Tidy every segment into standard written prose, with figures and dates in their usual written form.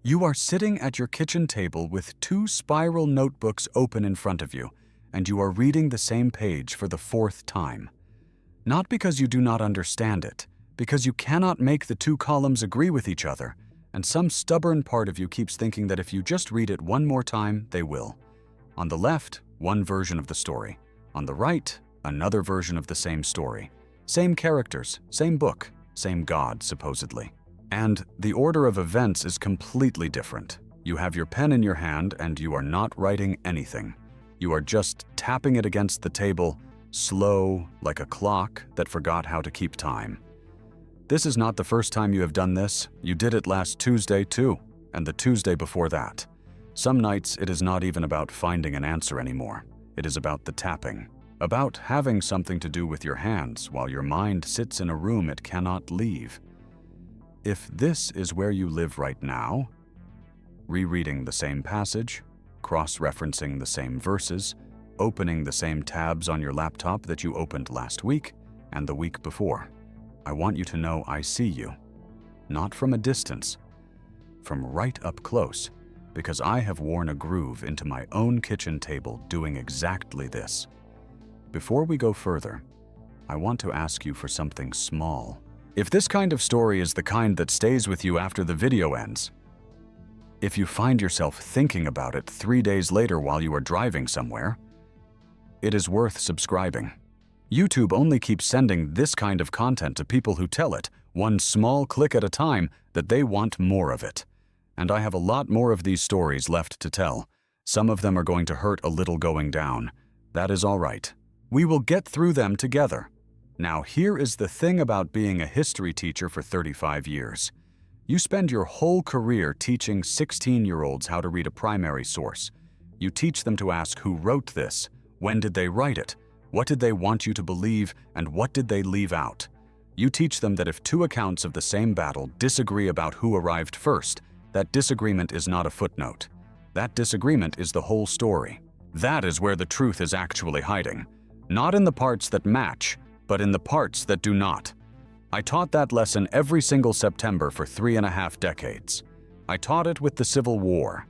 You are sitting at your kitchen table with two spiral notebooks open in front of you, and you are reading the same page for the fourth time. Not because you do not understand it, because you cannot make the two columns agree with each other, and some stubborn part of you keeps thinking that if you just read it one more time, they will. On the left, one version of the story. On the right, another version of the same story. Same characters, same book, same God, supposedly. And the order of events is completely different. You have your pen in your hand and you are not writing anything. You are just tapping it against the table, slow, like a clock that forgot how to keep time. This is not the first time you have done this. You did it last Tuesday too, and the Tuesday before that. Some nights it is not even about finding an answer anymore. It is about the tapping, about having something to do with your hands while your mind sits in a room it cannot leave. If this is where you live right now, rereading the same passage, cross-referencing the same verses, opening the same tabs on your laptop that you opened last week and the week before, I want you to know I see you, not from a distance, from right up close, because I have worn a groove into my own kitchen table doing exactly this. Before we go further, I want to ask you for something small. If this kind of story is the kind that stays with you after the video ends, if you find yourself thinking about it 3 days later while you are driving somewhere, it is worth subscribing. YouTube only keeps sending this kind of content to people who tell it, one small click at a time, that they want more of it. And I have a lot more of these stories left to tell. Some of them are going to hurt a little going down. That is all right. We will get through them together. Now, here is the thing about being a history teacher for 35 years. You spend your whole career teaching 16-year-olds how to read a primary source. You teach them to ask who wrote this, when did they write it, what did they want you to believe, and what did they leave out. You teach them that if two accounts of the same battle disagree about who arrived first, that disagreement is not a footnote. That disagreement is the whole story. That is where the truth is actually hiding. Not in the parts that match, but in the parts that do not. I taught that lesson every single September for 3.5 decades. I taught it with the Civil War.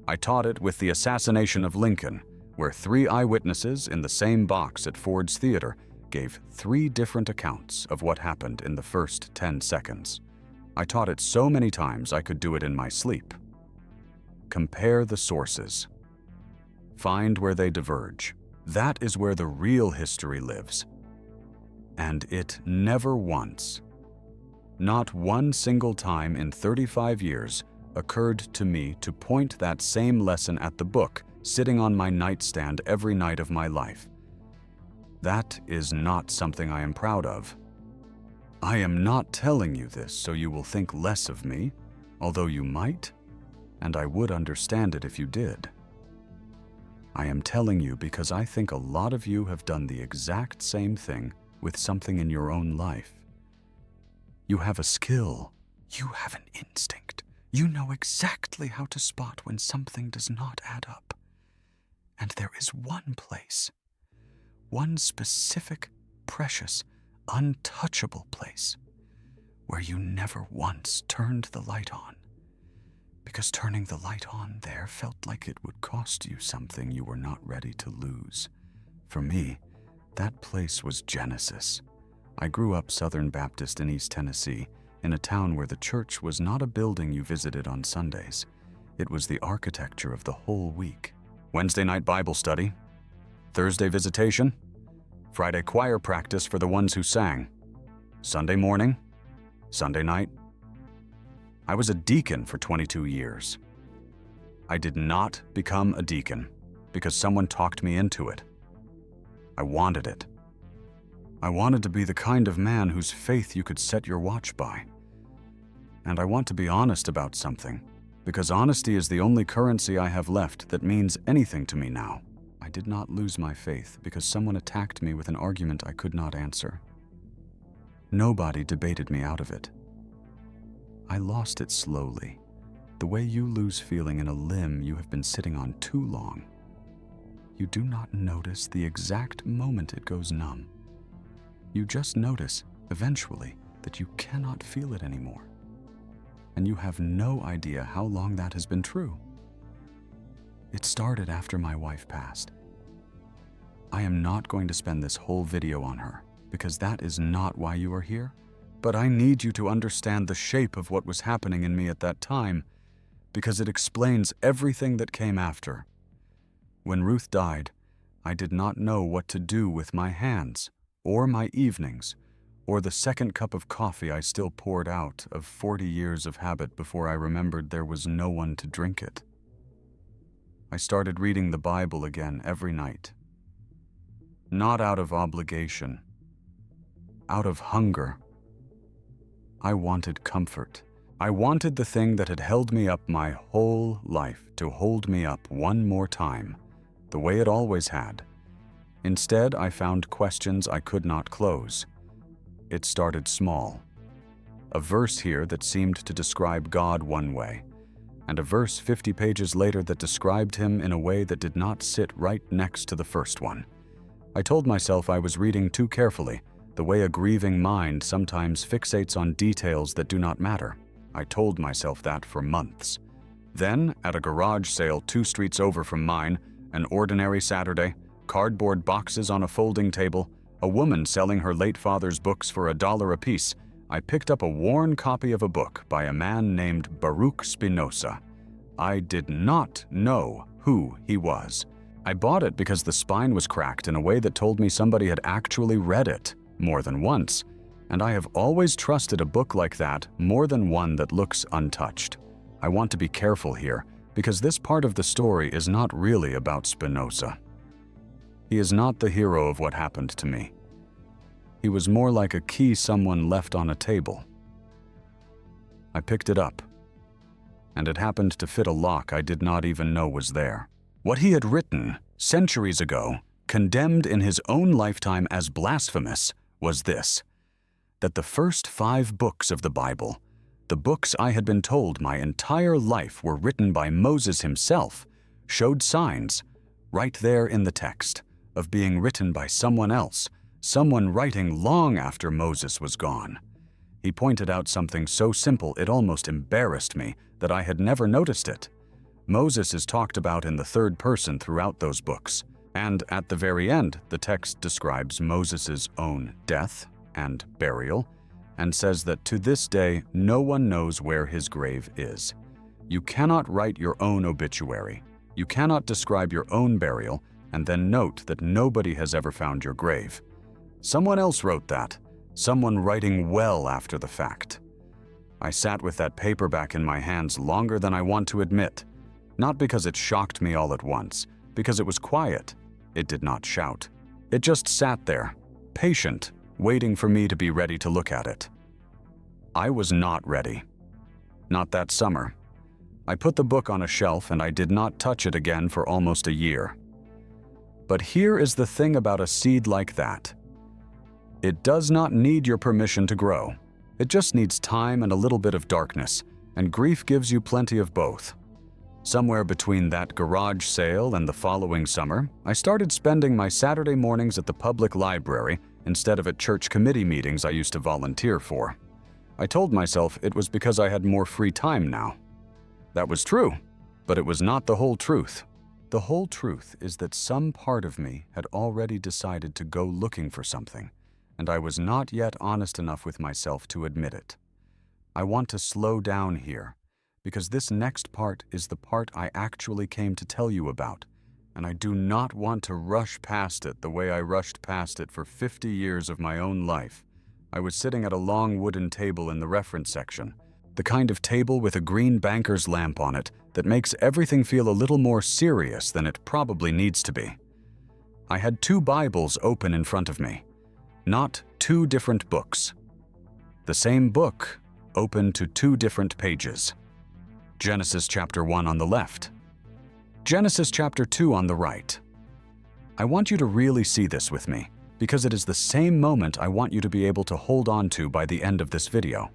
I taught it with the assassination of Lincoln, where 3 eyewitnesses in the same box at Ford's Theater gave 3 different accounts of what happened in the first 10 seconds. I taught it so many times I could do it in my sleep. Compare the sources. Find where they diverge. That is where the real history lives. And it never once, not one single time in 35 years, occurred to me to point that same lesson at the book sitting on my nightstand every night of my life. That is not something I am proud of. I am not telling you this so you will think less of me, although you might, and I would understand it if you did. I am telling you because I think a lot of you have done the exact same thing with something in your own life. You have a skill. You have an instinct. You know exactly how to spot when something does not add up. And there is one place, one specific, precious, untouchable place, where you never once turned the light on, because turning the light on there felt like it would cost you something you were not ready to lose. For me, that place was Genesis. I grew up Southern Baptist in East Tennessee, in a town where the church was not a building you visited on Sundays. It was the architecture of the whole week. Wednesday night Bible study, Thursday visitation, Friday choir practice for the ones who sang, Sunday morning, Sunday night. I was a deacon for 22 years. I did not become a deacon because someone talked me into it. I wanted it. I wanted to be the kind of man whose faith you could set your watch by. And I want to be honest about something, because honesty is the only currency I have left that means anything to me now. I did not lose my faith because someone attacked me with an argument I could not answer. Nobody debated me out of it. I lost it slowly, the way you lose feeling in a limb you have been sitting on too long. You do not notice the exact moment it goes numb. You just notice, eventually, that you cannot feel it anymore. and you have no idea how long that has been true. It started after my wife passed. I am not going to spend this whole video on her, because that is not why you are here. But I need you to understand the shape of what was happening in me at that time, because it explains everything that came after. When Ruth died, I did not know what to do with my hands, or my evenings, or the second cup of coffee I still poured out of 40 years of habit before I remembered there was no one to drink it. I started reading the Bible again every night. Not out of obligation, out of hunger. I wanted comfort. I wanted the thing that had held me up my whole life to hold me up one more time, the way it always had. Instead, I found questions I could not close. It started small. A verse here that seemed to describe God one way, and a verse 50 pages later that described him in a way that did not sit right next to the first one. I told myself I was reading too carefully, the way a grieving mind sometimes fixates on details that do not matter. I told myself that for months. Then, at a garage sale 2 streets over from mine, an ordinary Saturday, cardboard boxes on a folding table, a woman selling her late father's books for $1 apiece, I picked up a worn copy of a book by a man named Baruch Spinoza. I did not know who he was. I bought it because the spine was cracked in a way that told me somebody had actually read it more than once, and I have always trusted a book like that more than one that looks untouched. I want to be careful here, because this part of the story is not really about Spinoza. He is not the hero of what happened to me. He was more like a key someone left on a table. I picked it up, and it happened to fit a lock I did not even know was there. What he had written centuries ago, condemned in his own lifetime as blasphemous, was this: that the first 5 books of the Bible, the books I had been told my entire life were written by Moses himself, showed signs, right there in the text, of being written by someone else, someone writing long after Moses was gone. He pointed out something so simple it almost embarrassed me that I had never noticed it. Moses is talked about in the third person throughout those books, and at the very end, the text describes Moses' own death and burial, and says that to this day, no one knows where his grave is. You cannot write your own obituary. You cannot describe your own burial and then note that nobody has ever found your grave. Someone else wrote that, someone writing well after the fact. I sat with that paperback in my hands longer than I want to admit, not because it shocked me all at once, because it was quiet. It did not shout. It just sat there, patient, waiting for me to be ready to look at it. I was not ready. Not that summer. I put the book on a shelf and I did not touch it again for almost a year. But here is the thing about a seed like that. It does not need your permission to grow. It just needs time and a little bit of darkness, and grief gives you plenty of both. Somewhere between that garage sale and the following summer, I started spending my Saturday mornings at the public library instead of at church committee meetings I used to volunteer for. I told myself it was because I had more free time now. That was true, but it was not the whole truth. The whole truth is that some part of me had already decided to go looking for something, and I was not yet honest enough with myself to admit it. I want to slow down here, because this next part is the part I actually came to tell you about, and I do not want to rush past it the way I rushed past it for 50 years of my own life. I was sitting at a long wooden table in the reference section, the kind of table with a green banker's lamp on it that makes everything feel a little more serious than it probably needs to be. I had 2 Bibles open in front of me, not 2 different books. The same book, open to 2 different pages. Genesis chapter 1 on the left, Genesis chapter 2 on the right. I want you to really see this with me, because it is the same moment I want you to be able to hold on to by the end of this video.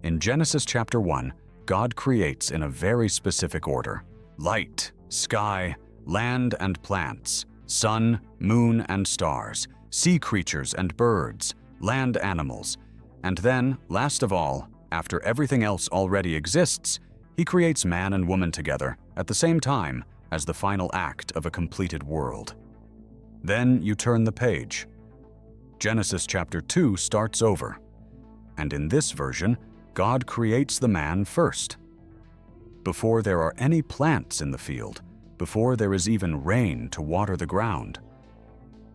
In Genesis chapter 1, God creates in a very specific order: light, sky, land and plants, sun, moon and stars, sea creatures and birds, land animals, and then, last of all, After everything else already exists, he creates man and woman together at the same time as the final act of a completed world. Then you turn the page. Genesis chapter 2 starts over. And in this version, God creates the man first. Before there are any plants in the field, before there is even rain to water the ground.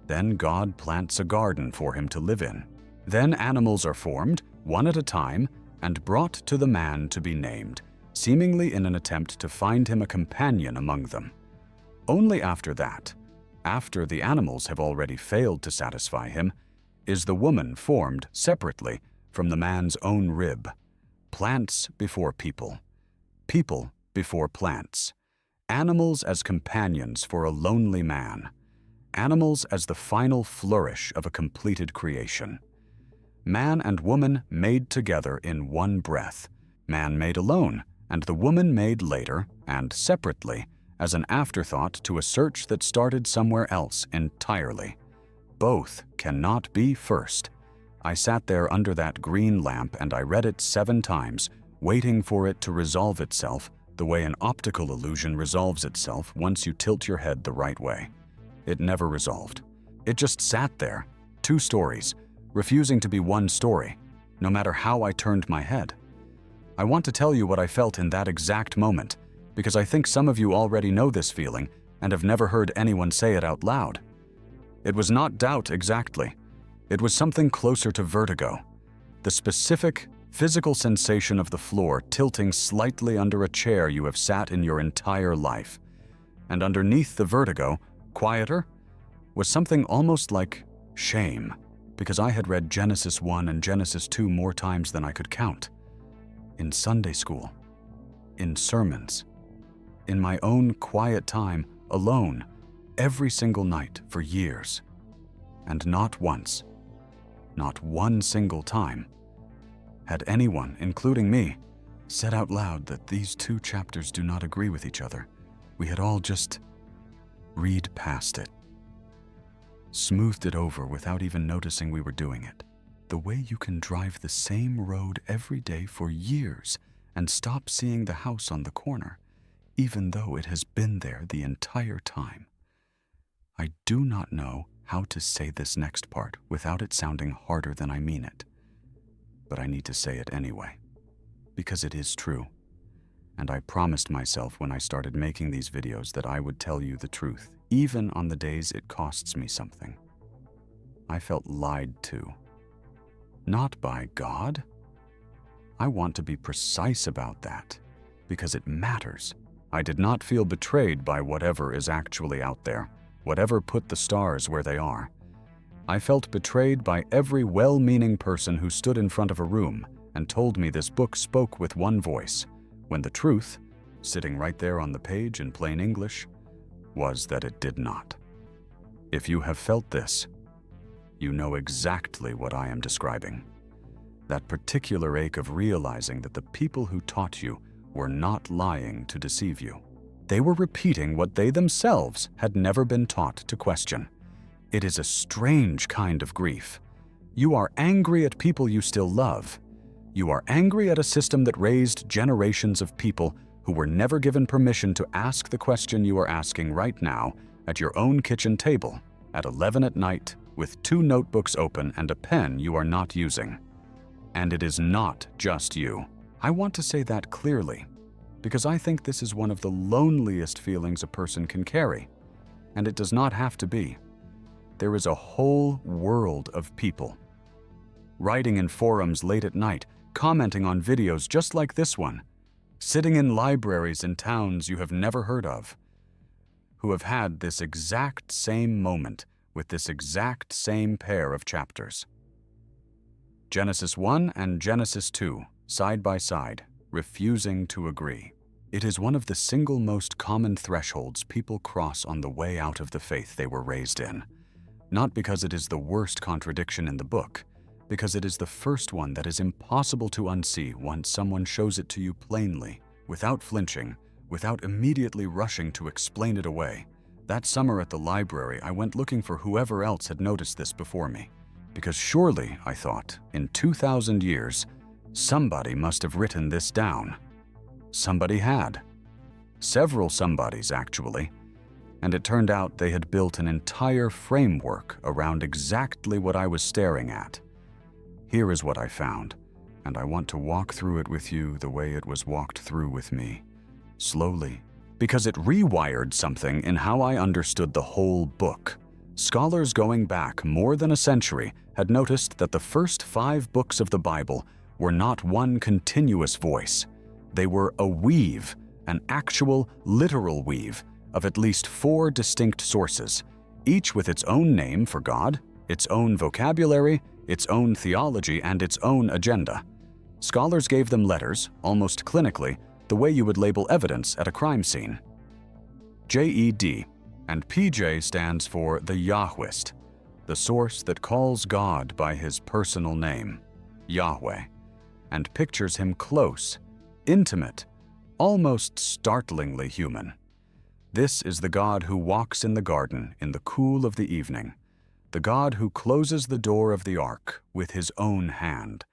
Then God plants a garden for him to live in. Then animals are formed, one at a time, and brought to the man to be named, seemingly in an attempt to find him a companion among them. Only after that, after the animals have already failed to satisfy him, is the woman formed separately from the man's own rib. Plants before people. People before plants. Animals as companions for a lonely man. Animals as the final flourish of a completed creation. Man and woman made together in one breath. Man made alone, and the woman made later and separately as an afterthought to a search that started somewhere else entirely. Both cannot be first. I sat there under that green lamp and I read it 7 times, waiting for it to resolve itself the way an optical illusion resolves itself once you tilt your head the right way. It never resolved. It just sat there, 2 stories, refusing to be one story, no matter how I turned my head. I want to tell you what I felt in that exact moment, because I think some of you already know this feeling and have never heard anyone say it out loud. It was not doubt exactly. It was something closer to vertigo, the specific physical sensation of the floor tilting slightly under a chair you have sat in your entire life. And underneath the vertigo, quieter, was something almost like shame, because I had read Genesis 1 and Genesis 2 more times than I could count. In Sunday school, in sermons, in my own quiet time, alone, every single night for years. And not once, not one single time, had anyone, including me, said out loud that these 2 chapters do not agree with each other. We had all just read past it, smoothed it over without even noticing we were doing it. The way you can drive the same road every day for years and stop seeing the house on the corner, even though it has been there the entire time. I do not know how to say this next part without it sounding harder than I mean it. But I need to say it anyway, because it is true. And I promised myself when I started making these videos that I would tell you the truth, even on the days it costs me something. I felt lied to. Not by God. I want to be precise about that, because it matters. I did not feel betrayed by whatever is actually out there, whatever put the stars where they are. I felt betrayed by every well-meaning person who stood in front of a room and told me this book spoke with one voice, when the truth, sitting right there on the page in plain English, was that it did not. If you have felt this, you know exactly what I am describing. That particular ache of realizing that the people who taught you were not lying to deceive you. They were repeating what they themselves had never been taught to question. It is a strange kind of grief. You are angry at people you still love. You are angry at a system that raised generations of people who were never given permission to ask the question you are asking right now at your own kitchen table at 11 at night with 2 notebooks open and a pen you are not using. And it is not just you. I want to say that clearly, because I think this is one of the loneliest feelings a person can carry, and it does not have to be. There is a whole world of people writing in forums late at night, commenting on videos just like this one, sitting in libraries in towns you have never heard of, who have had this exact same moment with this exact same pair of chapters. Genesis 1 and Genesis 2, side by side, refusing to agree. It is one of the single most common thresholds people cross on the way out of the faith they were raised in. Not because it is the worst contradiction in the book, because it is the first one that is impossible to unsee once someone shows it to you plainly, without flinching, without immediately rushing to explain it away. That summer at the library, I went looking for whoever else had noticed this before me. Because surely, I thought, in 2,000 years, Somebody must have written this down. Somebody had. Several somebodies, actually. And it turned out they had built an entire framework around exactly what I was staring at. Here is what I found, and I want to walk through it with you the way it was walked through with me. Slowly. Because it rewired something in how I understood the whole book. Scholars going back more than a century had noticed that the first 5 books of the Bible were not one continuous voice. They were a weave, an actual, literal weave, of at least 4 distinct sources, each with its own name for God, its own vocabulary, its own theology, and its own agenda. Scholars gave them letters, almost clinically, the way you would label evidence at a crime scene. JED, and PJ stands for the Yahwist, the source that calls God by his personal name, Yahweh, and pictures him close, intimate, almost startlingly human. This is the God who walks in the garden in the cool of the evening, the God who closes the door of the ark with his own hand.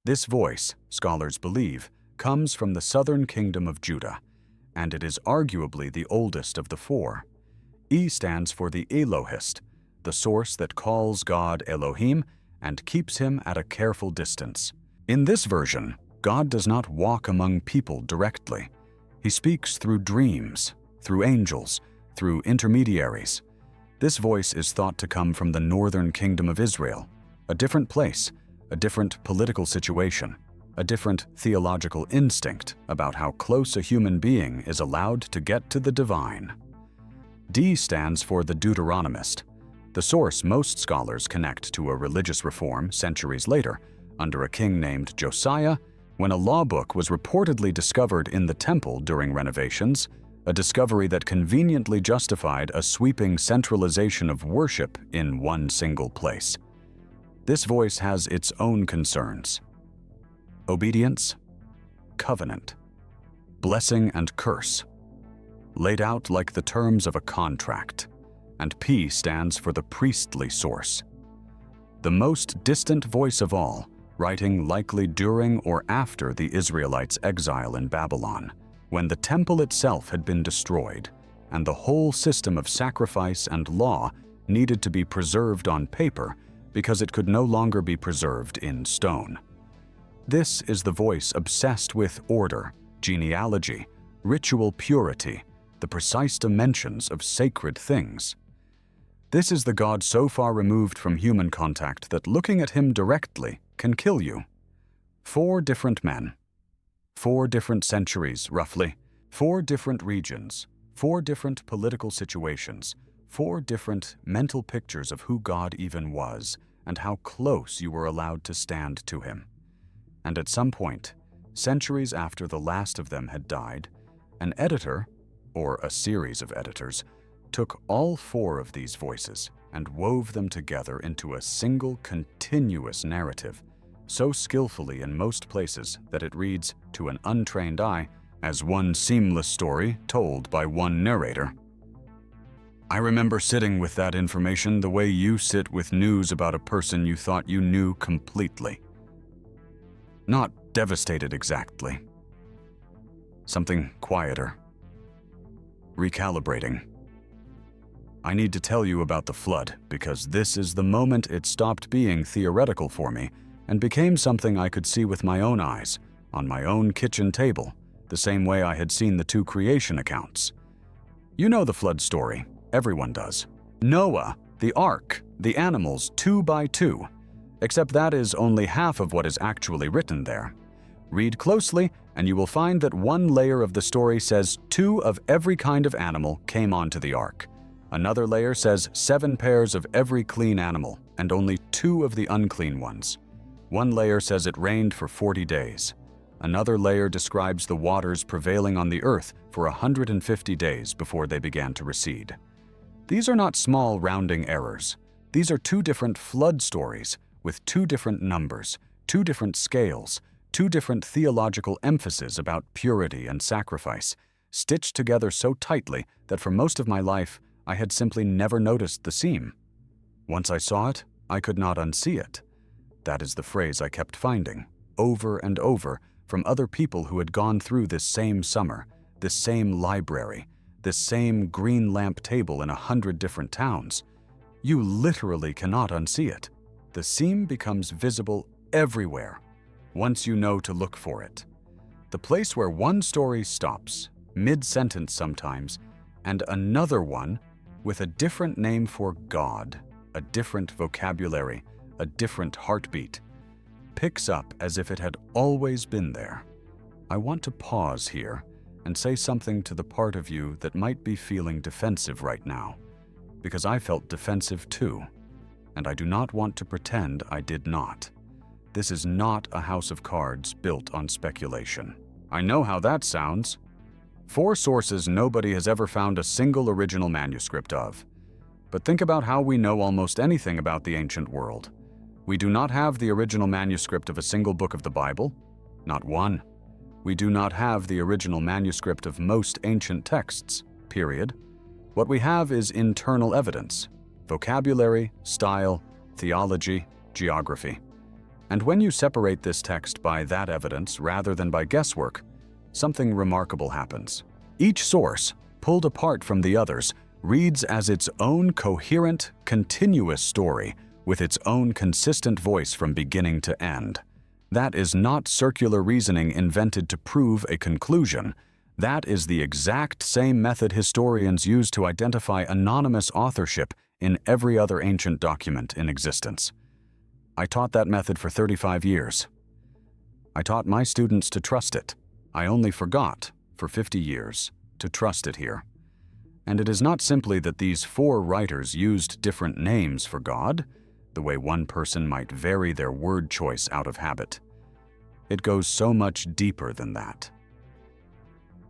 This voice, scholars believe, comes from the southern kingdom of Judah, and it is arguably the oldest of the 4. E stands for the Elohist, the source that calls God Elohim and keeps him at a careful distance. In this version, God does not walk among people directly. He speaks through dreams, through angels, through intermediaries. This voice is thought to come from the northern kingdom of Israel, a different place, a different political situation, a different theological instinct about how close a human being is allowed to get to the divine. D stands for the Deuteronomist, the source most scholars connect to a religious reform centuries later, under a king named Josiah, when a law book was reportedly discovered in the temple during renovations, a discovery that conveniently justified a sweeping centralization of worship in one single place. This voice has its own concerns. Obedience, covenant, blessing and curse, laid out like the terms of a contract, and P stands for the priestly source. The most distant voice of all, writing likely during or after the Israelites' exile in Babylon, when the temple itself had been destroyed, and the whole system of sacrifice and law needed to be preserved on paper because it could no longer be preserved in stone. This is the voice obsessed with order, genealogy, ritual purity, the precise dimensions of sacred things. This is the God so far removed from human contact that looking at him directly can kill you. 4 different men, 4 different centuries, roughly, 4 different regions, 4 different political situations, 4 different mental pictures of who God even was and how close you were allowed to stand to him. And at some point, centuries after the last of them had died, an editor, or a series of editors, took all 4 of these voices and wove them together into a single continuous narrative, so skillfully in most places that it reads, to an untrained eye, as one seamless story told by one narrator. I remember sitting with that information the way you sit with news about a person you thought you knew completely. Not devastated exactly. Something quieter. Recalibrating. I need to tell you about the flood because this is the moment it stopped being theoretical for me and became something I could see with my own eyes, on my own kitchen table, the same way I had seen the 2 creation accounts. You know the flood story. Everyone does. Noah, the ark, the animals 2 by 2. Except that is only half of what is actually written there. Read closely, and you will find that one layer of the story says 2 of every kind of animal came onto the ark. Another layer says 7 pairs of every clean animal, and only 2 of the unclean ones. One layer says it rained for 40 days. Another layer describes the waters prevailing on the earth for 150 days before they began to recede. These are not small rounding errors. These are 2 different flood stories with 2 different numbers, 2 different scales, 2 different theological emphases about purity and sacrifice, stitched together so tightly that for most of my life I had simply never noticed the seam. Once I saw it, I could not unsee it. That is the phrase I kept finding. over and over from other people who had gone through this same summer, this same library, this same green lamp table in 100 different towns. You literally cannot unsee it. The seam becomes visible everywhere once you know to look for it. The place where one story stops, mid-sentence sometimes, and another one, with a different name for God, a different vocabulary, a different heartbeat, picks up as if it had always been there. I want to pause here and say something to the part of you that might be feeling defensive right now, because I felt defensive too, and I do not want to pretend I did not. This is not a house of cards built on speculation. I know how that sounds. 4 sources nobody has ever found a single original manuscript of. But think about how we know almost anything about the ancient world. We do not have the original manuscript of a single book of the Bible, not one. We do not have the original manuscript of most ancient texts, period. What we have is internal evidence, vocabulary, style, theology, geography. And when you separate this text by that evidence rather than by guesswork, something remarkable happens. Each source, pulled apart from the others, reads as its own coherent, continuous story with its own consistent voice from beginning to end. That is not circular reasoning invented to prove a conclusion. That is the exact same method historians use to identify anonymous authorship in every other ancient document in existence. I taught that method for 35 years. I taught my students to trust it. I only forgot, for 50 years, to trust it here. And it is not simply that these 4 writers used different names for God, the way one person might vary their word choice out of habit. It goes so much deeper than that.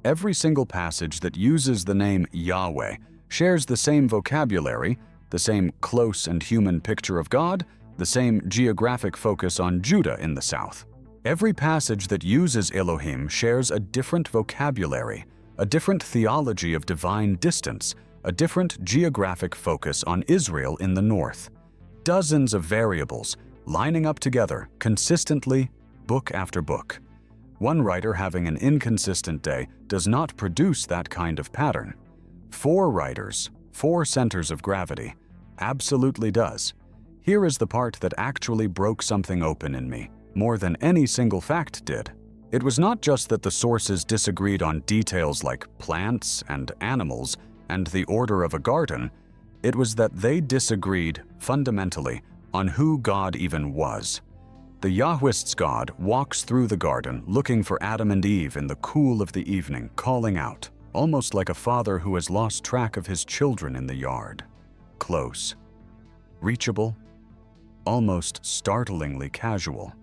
Every single passage that uses the name Yahweh shares the same vocabulary, the same close and human picture of God, the same geographic focus on Judah in the south. Every passage that uses Elohim shares a different vocabulary, a different theology of divine distance, a different geographic focus on Israel in the north. Dozens of variables lining up together consistently, book after book. One writer having an inconsistent day does not produce that kind of pattern. 4 writers, 4 centers of gravity, absolutely does. Here is the part that actually broke something open in me, more than any single fact did. It was not just that the sources disagreed on details like plants and animals and the order of a garden. It was that they disagreed, fundamentally, on who God even was. The Yahwist's God walks through the garden looking for Adam and Eve in the cool of the evening, calling out, almost like a father who has lost track of his children in the yard. Close. Reachable. Almost startlingly casual.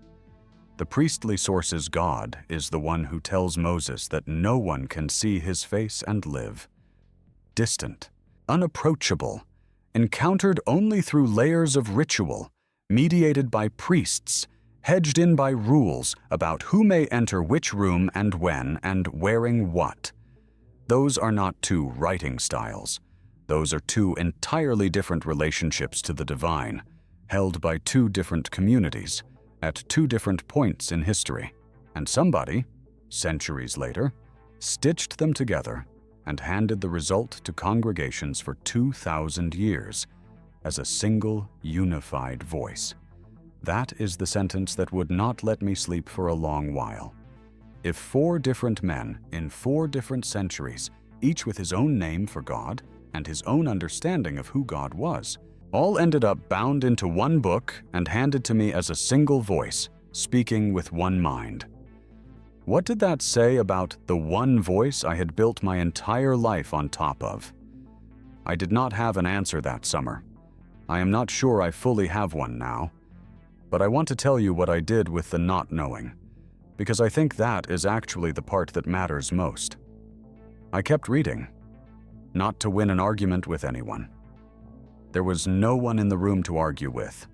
The priestly source's God is the one who tells Moses that no one can see his face and live. Distant. Unapproachable. Encountered only through layers of ritual, mediated by priests, hedged in by rules about who may enter which room and when and wearing what. Those are not 2 writing styles. Those are 2 entirely different relationships to the divine, held by 2 different communities, at 2 different points in history. And somebody, centuries later, stitched them together and handed the result to congregations for 2,000 years as a single, unified voice. That is the sentence that would not let me sleep for a long while. If 4 different men in 4 different centuries, each with his own name for God and his own understanding of who God was, all ended up bound into one book and handed to me as a single voice, speaking with one mind. What did that say about the one voice I had built my entire life on top of? I did not have an answer that summer. I am not sure I fully have one now. But I want to tell you what I did with the not knowing, because I think that is actually the part that matters most. I kept reading, not to win an argument with anyone. There was no one in the room to argue with.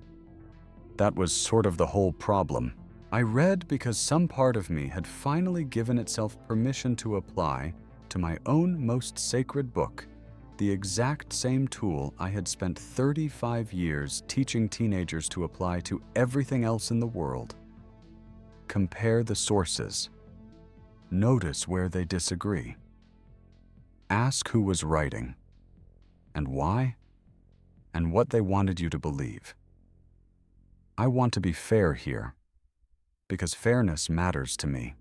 That was sort of the whole problem. I read because some part of me had finally given itself permission to apply to my own most sacred book the exact same tool I had spent 35 years teaching teenagers to apply to everything else in the world. Compare the sources. Notice where they disagree. Ask who was writing, and why, and what they wanted you to believe. I want to be fair here, because fairness matters to me,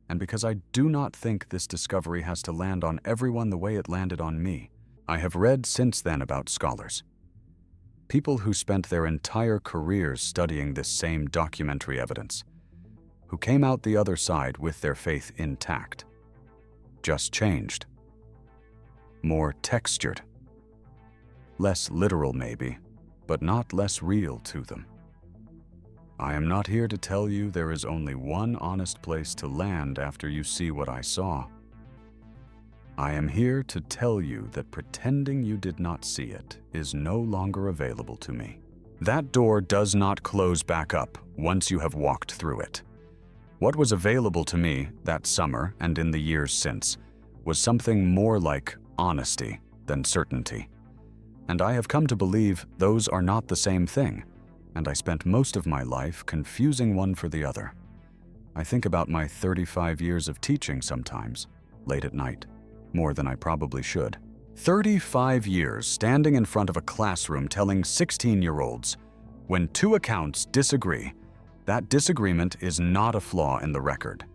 and because I do not think this discovery has to land on everyone the way it landed on me. I have read since then about scholars, people who spent their entire careers studying this same documentary evidence, who came out the other side with their faith intact, just changed, more textured, less literal maybe, but not less real to them. I am not here to tell you there is only one honest place to land after you see what I saw. I am here to tell you that pretending you did not see it is no longer available to me. That door does not close back up once you have walked through it. What was available to me that summer and in the years since was something more like honesty than certainty. And I have come to believe those are not the same thing, and I spent most of my life confusing one for the other. I think about my 35 years of teaching sometimes, late at night, more than I probably should. 35 years standing in front of a classroom telling 16-year-olds, when two accounts disagree, that disagreement is not a flaw in the record.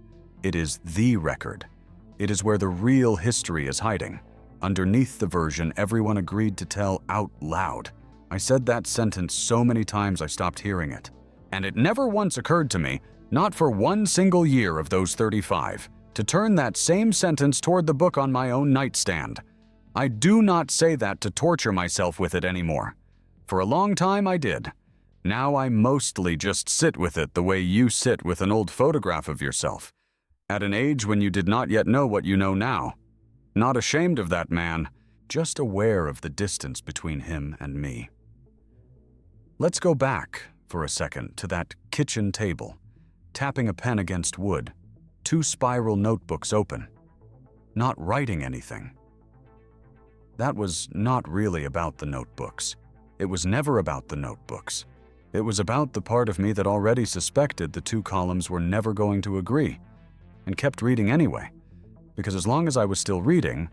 It is the record. It is where the real history is hiding, underneath the version everyone agreed to tell out loud. I said that sentence so many times I stopped hearing it. And it never once occurred to me, not for one single year of those 35, to turn that same sentence toward the book on my own nightstand. I do not say that to torture myself with it anymore. For a long time I did. Now I mostly just sit with it the way you sit with an old photograph of yourself, at an age when you did not yet know what you know now. Not ashamed of that man, just aware of the distance between him and me. Let's go back for a second to that kitchen table, tapping a pen against wood, two spiral notebooks open, not writing anything. That was not really about the notebooks. It was never about the notebooks. It was about the part of me that already suspected the two columns were never going to agree, and kept reading anyway, because as long as I was still reading,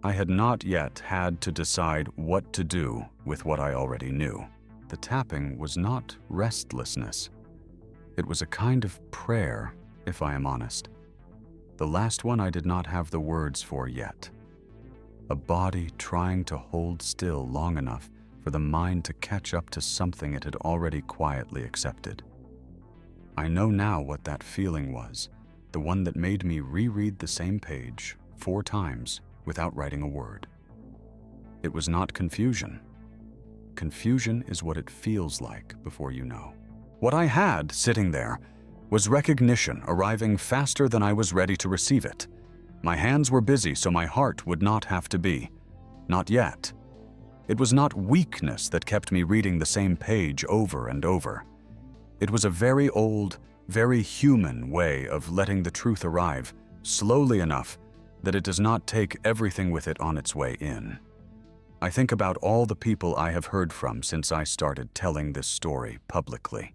I had not yet had to decide what to do with what I already knew. The tapping was not restlessness. It was a kind of prayer, if I am honest. The last one I did not have the words for yet. A body trying to hold still long enough for the mind to catch up to something it had already quietly accepted. I know now what that feeling was, the one that made me reread the same page 4 times without writing a word. It was not confusion. Confusion is what it feels like before you know. What I had sitting there was recognition arriving faster than I was ready to receive it. My hands were busy, so my heart would not have to be. Not yet. It was not weakness that kept me reading the same page over and over. It was a very old, very human way of letting the truth arrive, slowly enough that it does not take everything with it on its way in. I think about all the people I have heard from since I started telling this story publicly.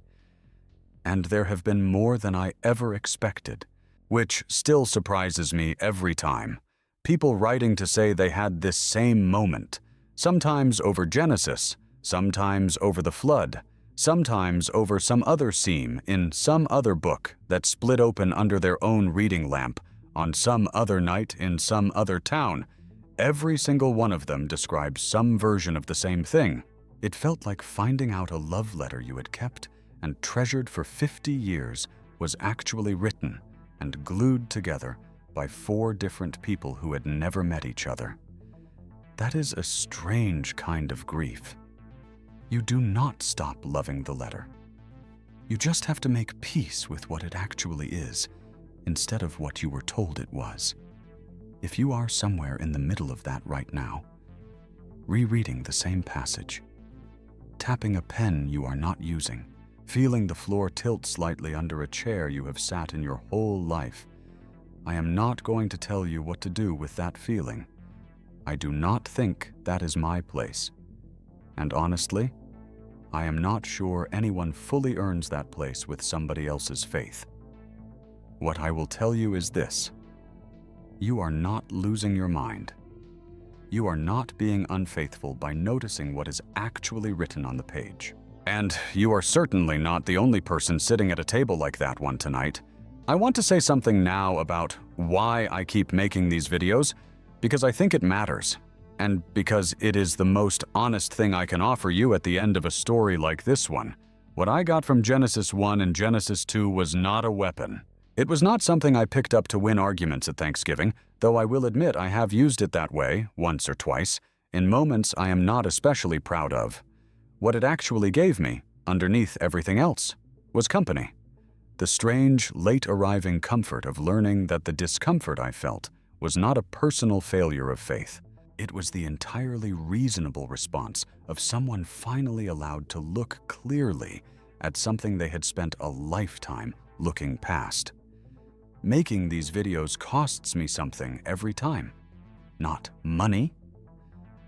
And there have been more than I ever expected, which still surprises me every time. People writing to say they had this same moment, sometimes over Genesis, sometimes over the flood, sometimes over some other seam in some other book that split open under their own reading lamp on some other night in some other town. Every single one of them describes some version of the same thing. It felt like finding out a love letter you had kept and treasured for 50 years was actually written and glued together by 4 different people who had never met each other. That is a strange kind of grief. You do not stop loving the letter. You just have to make peace with what it actually is, instead of what you were told it was. If you are somewhere in the middle of that right now, rereading the same passage, tapping a pen you are not using, feeling the floor tilt slightly under a chair you have sat in your whole life, I am not going to tell you what to do with that feeling. I do not think that is my place. And honestly, I am not sure anyone fully earns that place with somebody else's faith. What I will tell you is this: you are not losing your mind. You are not being unfaithful by noticing what is actually written on the page. And you are certainly not the only person sitting at a table like that one tonight. I want to say something now about why I keep making these videos, because I think it matters, and because it is the most honest thing I can offer you at the end of a story like this one. What I got from Genesis 1 and Genesis 2 was not a weapon. It was not something I picked up to win arguments at Thanksgiving, though I will admit I have used it that way once or twice, in moments I am not especially proud of. What it actually gave me, underneath everything else, was company. The strange, late-arriving comfort of learning that the discomfort I felt was not a personal failure of faith. It was the entirely reasonable response of someone finally allowed to look clearly at something they had spent a lifetime looking past. Making these videos costs me something every time. Not money,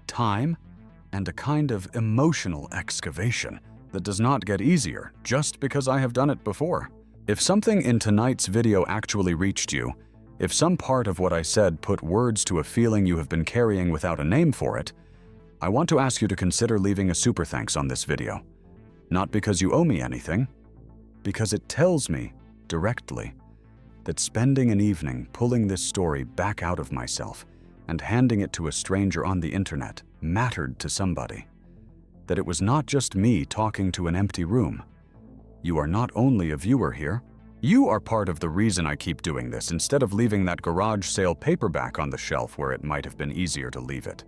time, and a kind of emotional excavation that does not get easier just because I have done it before. If something in tonight's video actually reached you, if some part of what I said put words to a feeling you have been carrying without a name for it, I want to ask you to consider leaving a super thanks on this video. Not because you owe me anything, because it tells me, directly, that spending an evening pulling this story back out of myself and handing it to a stranger on the internet mattered to somebody. That it was not just me talking to an empty room. You are not only a viewer here, you are part of the reason I keep doing this instead of leaving that garage sale paperback on the shelf where it might have been easier to leave it.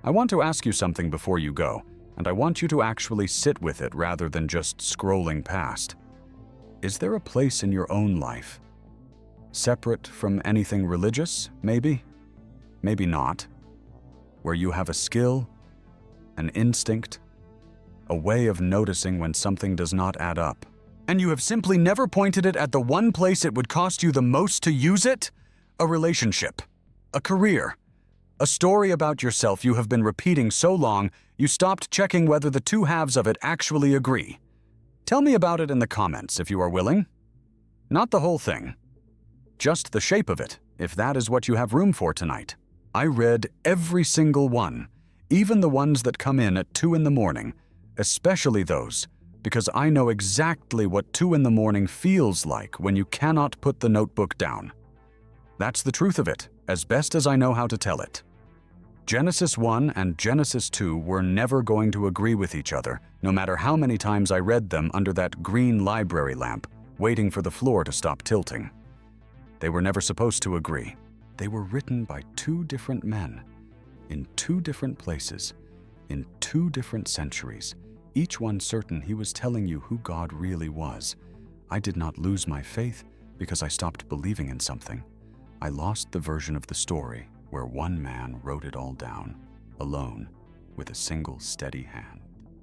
I want to ask you something before you go, and I want you to actually sit with it rather than just scrolling past. Is there a place in your own life, separate from anything religious, maybe? Maybe not, where you have a skill, an instinct, a way of noticing when something does not add up, and you have simply never pointed it at the one place it would cost you the most to use it? A relationship, a career, a story about yourself you have been repeating so long you stopped checking whether the two halves of it actually agree. Tell me about it in the comments if you are willing. Not the whole thing, just the shape of it, if that is what you have room for tonight. I read every single one, even the ones that come in at 2 in the morning, especially those, because I know exactly what 2 in the morning feels like when you cannot put the notebook down. That's the truth of it, as best as I know how to tell it. Genesis 1 and Genesis 2 were never going to agree with each other, no matter how many times I read them under that green library lamp, waiting for the floor to stop tilting. They were never supposed to agree. They were written by 2 different men, in 2 different places, in 2 different centuries, each one certain he was telling you who God really was. I did not lose my faith because I stopped believing in something. I lost the version of the story where one man wrote it all down, alone, with a single steady hand.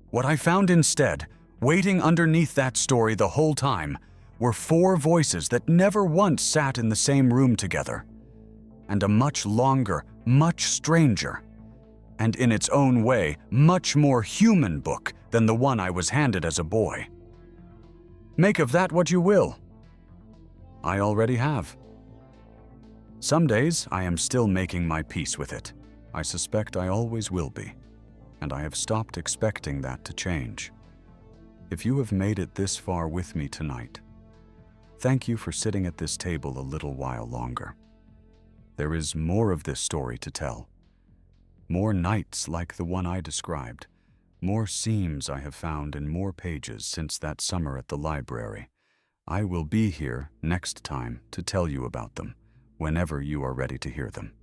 What I found instead, waiting underneath that story the whole time, were 4 voices that never once sat in the same room together, and a much longer, much stranger, and in its own way, much more human book than the one I was handed as a boy. Make of that what you will. I already have. Some days I am still making my peace with it. I suspect I always will be, and I have stopped expecting that to change. If you have made it this far with me tonight, thank you for sitting at this table a little while longer. There is more of this story to tell. More nights like the one I described. More seams I have found in more pages since that summer at the library. I will be here next time to tell you about them, whenever you are ready to hear them.